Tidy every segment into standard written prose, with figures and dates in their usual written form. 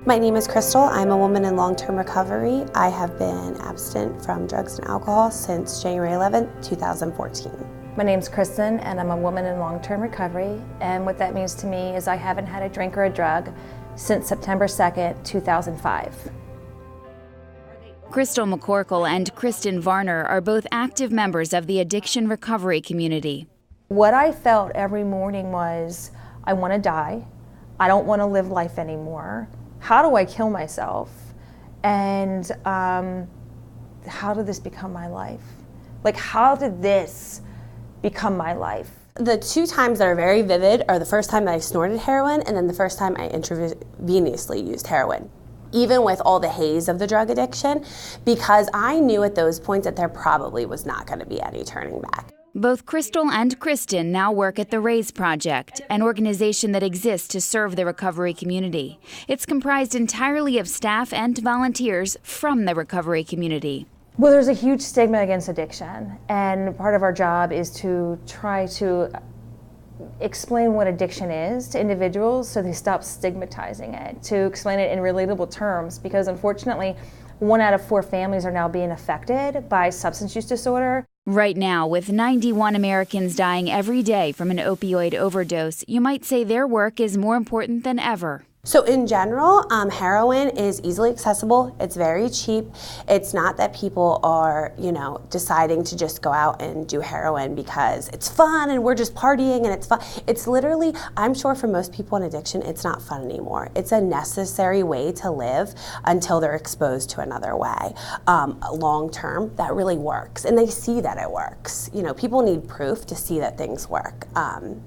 My name is Chrystal. I'm a woman in long-term recovery. I have been abstinent from drugs and alcohol since January 11, 2014. My name's Kristin, and I'm a woman in long-term recovery. And what that means to me is I haven't had a drink or a drug since September 2nd, 2005. Chrystal McCorkel and Kristin Varner are both active members of the addiction recovery community. What I felt every morning was, I want to die. I don't want to live life anymore. How do I kill myself? And how did this become my life? Like, how did this become my life? The two times that are very vivid are the first time that I snorted heroin and then the first time I intravenously used heroin. Even with all the haze of the drug addiction, because I knew at those points that there probably was not going to be any turning back. Both Chrystal and Kristin now work at the Rase Project, an organization that exists to serve the recovery community. It's comprised entirely of staff and volunteers from the recovery community. Well, there's a huge stigma against addiction, and part of our job is to try to explain what addiction is to individuals so they stop stigmatizing it, to explain it in relatable terms, because unfortunately 1 out of 4 families are now being affected by substance use disorder. Right now, with 91 Americans dying every day from an opioid overdose, you might say their work is more important than ever. So in general, heroin is easily accessible. It's very cheap. It's not that people are, deciding to just go out and do heroin because it's fun and we're just partying and it's fun. It's literally, I'm sure for most people in addiction, it's not fun anymore. It's a necessary way to live until they're exposed to another way. Long term, that really works. And they see that it works. People need proof to see that things work.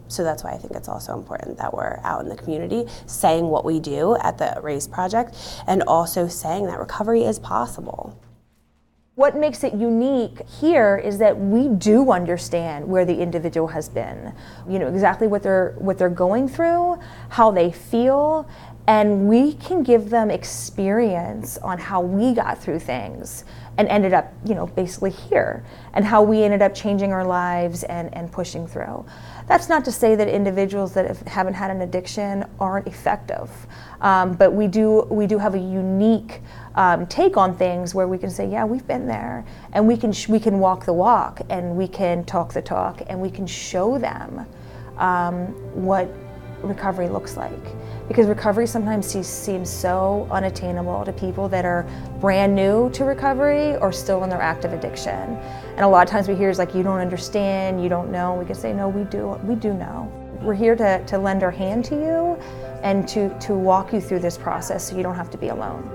So that's why I think it's also important that we're out in the community saying what we do at the Rase Project and also saying that recovery is possible. What makes it unique here is that we do understand where the individual has been, exactly what they're going through, how they feel, and we can give them experience on how we got through things and ended up, basically here, and how we ended up changing our lives and pushing through. That's not to say that individuals that haven't had an addiction aren't effective, but we do have a unique take on things where we can say, yeah, we've been there, and we can walk the walk, and we can talk the talk, and we can show them what recovery looks like. Because recovery sometimes seems so unattainable to people that are brand new to recovery or still in their active addiction. And a lot of times we hear is like, you don't understand, you don't know. We can say, no, we do know. We're here to lend our hand to you and to walk you through this process so you don't have to be alone.